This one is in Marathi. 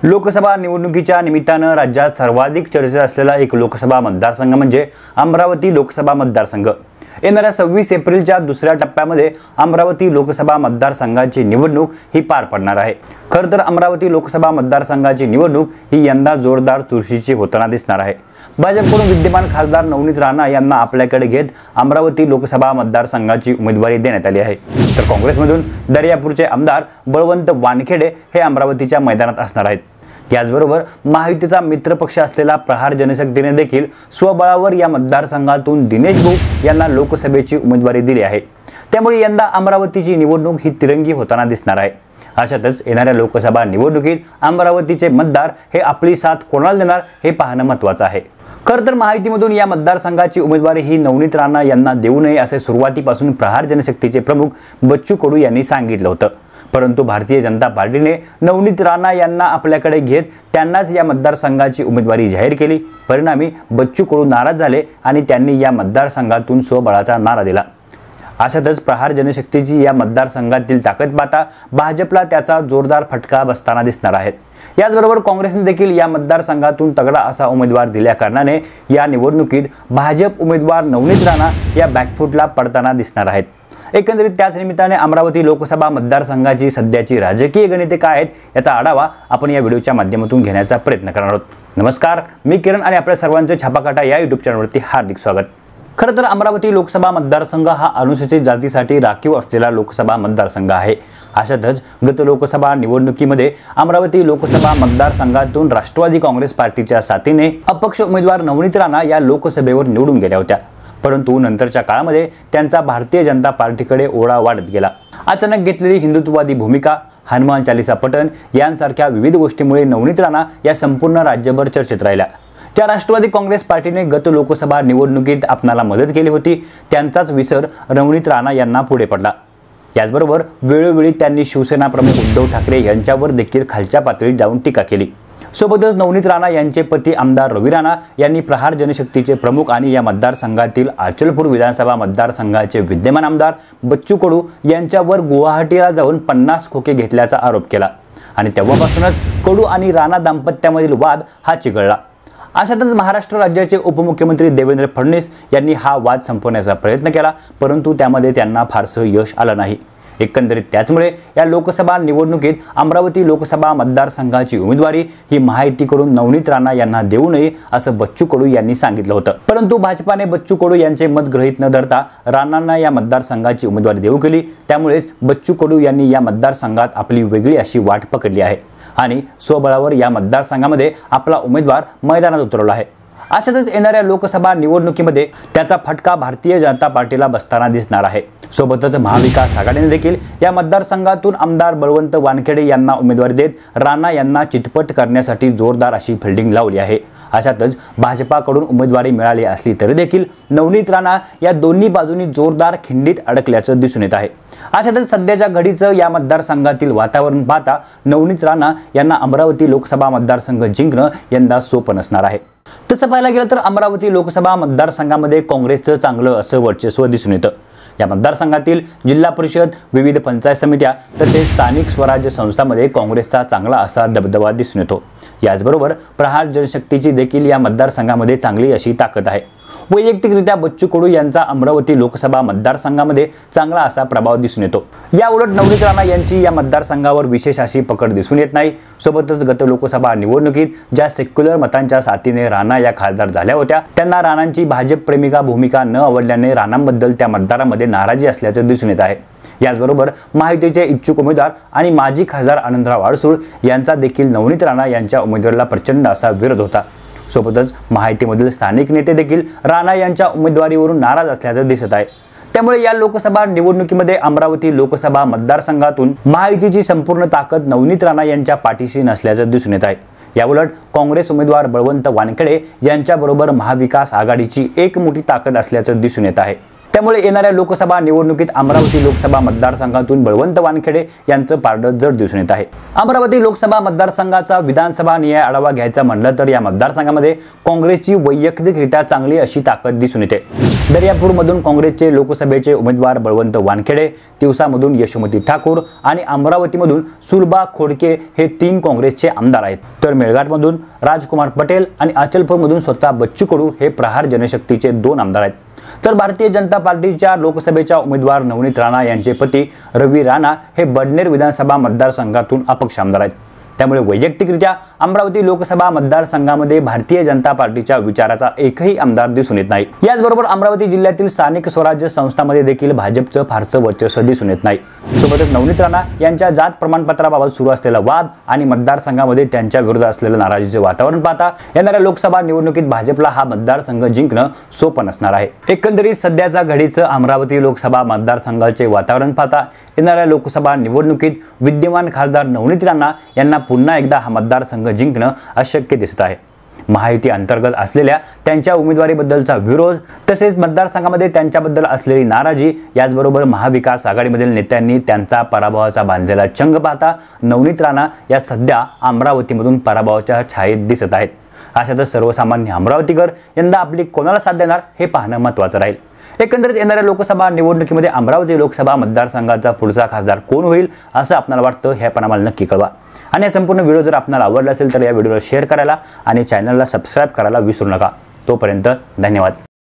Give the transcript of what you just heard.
लोकसभा निवडणुकीच्या निमित्तानं राज्यात सर्वाधिक चर्चा असलेला एक लोकसभा मतदारसंघ म्हणजे अमरावती लोकसभा मतदारसंघ। येणाऱ्या 26 एप्रिलच्या दुसऱ्या टप्प्यामध्ये अमरावती लोकसभा मतदारसंघाची निवडणूक ही पार पडणार आहे। खरं तर अमरावती लोकसभा मतदारसंघाची निवडणूक ही यंदा जोरदार चुरशीची होताना दिसणार आहे। भाजपकडून विद्यमान खासदार नवनीत राणा यांना आपल्याकडे घेत अमरावती लोकसभा मतदारसंघाची उमेदवारी देण्यात आली आहे, तर काँग्रेसमधून दर्यापूरचे आमदार बळवंत वानखेडे हे अमरावतीच्या मैदानात असणार आहेत। याचबरोबर महायुतीचा मित्रपक्ष असलेला प्रहार जनशक्तीने देखील स्वबळावर या मतदारसंघातून दिनेश बुक यांना लोकसभेची उमेदवारी दिली आहे। त्यामुळे यंदा अमरावतीची निवडणूक ही तिरंगी होताना दिसणार आहे। अशातच येणाऱ्या लोकसभा निवडणुकीत अमरावतीचे मतदार हे आपली साथ कोणाला देणार हे पाहणं महत्त्वाचं आहे। खरं तर महायुतीमधून या मतदारसंघाची उमेदवारी ही नवनीत राणा यांना देऊ नये असे सुरुवातीपासून प्रहार जनशक्तीचे प्रमुख बच्चू कडू यांनी सांगितलं होतं, परंतु भारतीय जनता पार्टीने नवनीत राणा यांना आपल्याकडे घेत त्यांनाच या मतदारसंघाची उमेदवारी जाहीर केली। परिणामी बच्चू कडू नाराज झाले आणि त्यांनी या मतदारसंघातून स्वबळाचा नारा दिला। अशातच प्रहार जनशक्तीची या मतदारसंघातील ताकद पाहता भाजपला त्याचा जोरदार फटका बसताना दिसणार आहे। याचबरोबर काँग्रेसने देखील या मतदारसंघातून तगडा असा उमेदवार दिल्या कारणाने या निवडणुकीत भाजप उमेदवार नवनीत राणा या बॅकफुटला पडताना दिसणार आहेत। एकंदरीत त्याच निमित्ताने अमरावती लोकसभा मतदारसंघाची सध्याची राजकीय गणिते काय आहेत याचा आढावा आपण या व्हिडिओच्या माध्यमातून घेण्याचा प्रयत्न करणार आहोत। नमस्कार, मी किरण आणि आपल्या सर्वांचे छापाकाटा या YouTube चॅनलवरती हार्दिक स्वागत। खरं तर अमरावती लोकसभा मतदारसंघ हा अनुसूचित जातीसाठी राखीव असलेला लोकसभा मतदारसंघ आहे। अशातच गत लोकसभा निवडणुकीमध्ये अमरावती लोकसभा मतदारसंघातून राष्ट्रवादी काँग्रेस पार्टीच्या साथीने अपक्ष उमेदवार नवनीत राणा या लोकसभेवर निवडून गेल्या होत्या, परंतु नंतरच्या काळामध्ये त्यांचा भारतीय जनता पार्टीकडे ओढा वाढत गेला। अचानक घेतलेली हिंदुत्ववादी भूमिका, हनुमान चालीसा पठण यांसारख्या विविध गोष्टींमुळे नवनीत राणा या संपूर्ण राज्यभर चर्चेत राहिल्या। ज्या राष्ट्रवादी काँग्रेस पार्टीने गत लोकसभा निवडणुकीत आपणाला मदत केली होती त्यांचाच विसर नवनीत राणा यांना पुढे पडला। याचबरोबर वेळोवेळी त्यांनी शिवसेना प्रमुख उद्धव ठाकरे यांच्यावर देखील खालच्या पातळीत जाऊन टीका केली। सोबतच नवनीत राणा यांचे पती आमदार रवी राणा यांनी प्रहार जनशक्तीचे प्रमुख आणि या मतदारसंघातील अचलपूर विधानसभा मतदारसंघाचे विद्यमान आमदार बच्चू कडू यांच्यावर गुवाहाटीला जाऊन 50 खोके घेतल्याचा आरोप केला आणि तेव्हापासूनच कडू आणि राणा दाम्पत्यामधील वाद हा चिघळला। अशातच महाराष्ट्र राज्याचे उपमुख्यमंत्री देवेंद्र फडणवीस यांनी हा वाद संपवण्याचा प्रयत्न केला, परंतु त्यामध्ये त्यांना फारसं यश आलं नाही। एकंदरीत त्याचमुळे या लोकसभा निवडणुकीत अमरावती लोकसभा मतदारसंघाची उमेदवारी ही महायुतीकडून नवनीत राणा यांना देऊ नये असं बच्चू कडू यांनी सांगितलं होतं, परंतु भाजपाने बच्चू कडू यांचे मत गृहीत न धरता राणांना या मतदारसंघाची उमेदवारी देऊ केली। त्यामुळेच बच्चू कडू यांनी या मतदारसंघात आपली वेगळी अशी वाट पकडली आहे आणि स्वबळावर या मतदारसंघामध्ये आपला उमेदवार मैदानात उतरवला आहे। अशातच येणाऱ्या लोकसभा निवडणुकीमध्ये त्याचा फटका भारतीय जनता पार्टीला बसताना दिसणार आहे। सोबतच महाविकास आघाडीने देखील या मतदारसंघातून आमदार बळवंत वानखेडे यांना उमेदवारी देत राणा यांना चितपट करण्यासाठी जोरदार अशी फिल्डिंग लावली आहे। अशातच भाजपाकडून उमेदवारी मिळाली असली तरी देखील नवनीत राणा या दोन्ही बाजूंनी जोरदार खिंडीत अडकल्याचं दिसून येत आहे। अशातच सध्याच्या घडीचं या मतदारसंघातील वातावरण पाहता नवनीत राणा यांना अमरावती लोकसभा मतदारसंघ जिंकणं यंदा सोपं नसणार आहे। तसं पाहायला गेलं तर अमरावती लोकसभा मतदारसंघामध्ये काँग्रेसचं चांगलं असं वर्चस्व दिसून येतं। या मतदारसंघातील जिल्हा परिषद, विविध पंचायत समित्या तसेच स्थानिक स्वराज्य संस्थांमध्ये काँग्रेसचा चांगला असा दबदबा दिसून येतो। याचबरोबर प्रहार जनशक्तीची देखील या मतदारसंघामध्ये चांगली अशी ताकद आहे। वैयक्तिकरित्या बच्चू कडू यांचा अमरावती लोकसभा मतदारसंघामध्ये चांगला असा प्रभाव दिसून येतो। या उलट नवनीत राणा यांची या मतदारसंघावर विशेष अशी पकड दिसून येत नाही। सोबतच गत लोकसभा निवडणुकीत ज्या सेक्युलर मतांच्या साथीने राणा या खासदार झाल्या होत्या त्यांना राणांची भाजप प्रेमिका भूमिका न आवडल्याने राणांबद्दल त्या मतदारांमध्ये नाराजी असल्याचं दिसून येत आहे। याचबरोबर महायुतीचे इच्छुक उमेदवार आणि माजी खासदार आनंदराव अडसूळ यांचा देखील नवनीत राणा यांच्या उमेदवारीला प्रचंड असा विरोध होता। सोबतच महायुतीमधील स्थानिक नेते देखील राणा यांच्या उमेदवारीवरून नाराज असल्याचं दिसत आहे। त्यामुळे या लोकसभा निवडणुकीमध्ये अमरावती लोकसभा मतदारसंघातून महायुतीची संपूर्ण ताकद नवनीत राणा यांच्या पाठीशी नसल्याचं दिसून येत आहे। याउलट काँग्रेस उमेदवार बळवंत वानखेडे यांच्याबरोबर महाविकास आघाडीची एक मोठी ताकद असल्याचं दिसून येत आहे। त्यामुळे येणाऱ्या लोकसभा निवडणुकीत अमरावती लोकसभा मतदारसंघातून बळवंत वानखेडे यांचं पारडं जड दिसून येत आहे। अमरावती लोकसभा मतदारसंघाचा विधानसभा निहाय आढावा घ्यायचा म्हटलं तर या मतदारसंघामध्ये काँग्रेसची वैयक्तिकरित्या चांगली अशी ताकद दिसून येते। दर्यापूरमधून काँग्रेसचे लोकसभेचे उमेदवार बळवंत वानखेडे, तिवसामधून यशोमती ठाकूर आणि अमरावतीमधून सुलभा खोडके हे 3 काँग्रेसचे आमदार आहेत। तर मेळघाटमधून राजकुमार पटेल आणि अचलपूरमधून स्वतः बच्चू कडू हे प्रहार जनशक्तीचे 2 आमदार आहेत। तर भारतीय जनता पार्टीच्या लोकसभेच्या उमेदवार नवनीत राणा यांचे पती रवी राणा हे बडनेर विधानसभा मतदारसंघातून अपक्ष आमदार आहेत। त्यामुळे वैयक्तिकरित्या अमरावती लोकसभा मतदारसंघामध्ये भारतीय जनता पार्टीच्या विचाराचा एकही आमदार दिसून येत नाही। याचबरोबर अमरावती जिल्ह्यातील स्थानिक स्वराज्य संस्थांमध्ये देखील भाजपचं फारसं वर्चस्व दिसून येत नाही। सोबतच नवनीत राणा यांच्या जात प्रमाणपत्राबाबत सुरू असलेला वाद आणि मतदारसंघामध्ये त्यांच्या विरोधात असलेलं नाराजीचे वातावरण पाहता येणाऱ्या लोकसभा निवडणुकीत भाजपला हा मतदारसंघ जिंकणं सोपं नसणार आहे। एकंदरीत सध्याच्या घडीचं अमरावती लोकसभा मतदारसंघाचे वातावरण पाहता येणाऱ्या लोकसभा निवडणुकीत विद्यमान खासदार नवनीत राणा यांना पुन्हा एकदा हा मतदारसंघ जिंकणं अशक्य दिसत आहे। महायुती अंतर्गत असलेल्या त्यांच्या उमेदवारीबद्दलचा विरोध तसेच मतदारसंघामध्ये त्यांच्याबद्दल असलेली नाराजी याचबरोबर महाविकास आघाडीमधील नेत्यांनी त्यांचा पराभवाचा बांधलेला चंग पाहता नवनीत राणा या सध्या अमरावतीमधून पराभवाच्या छायेत दिसत आहेत। अशातच सर्वसामान्य अमरावतीकर यंदा आपली कोणाला साथ देणार हे पाहणं महत्त्वाचं राहील। एकंदरीत येणाऱ्या लोकसभा निवडणुकीमध्ये अमरावती लोकसभा मतदारसंघाचा पुढचा खासदार कोण होईल असं आपल्याला वाटतं हे पण आम्हाला नक्की कळवा। आणि हा संपूर्ण व्हिडिओ जर आपल्याला आवडला असेल तर या व्हिडिओला शेअर करायला आणि चॅनलला सबस्क्राइब करायला विसरू नका। तोपर्यंत धन्यवाद।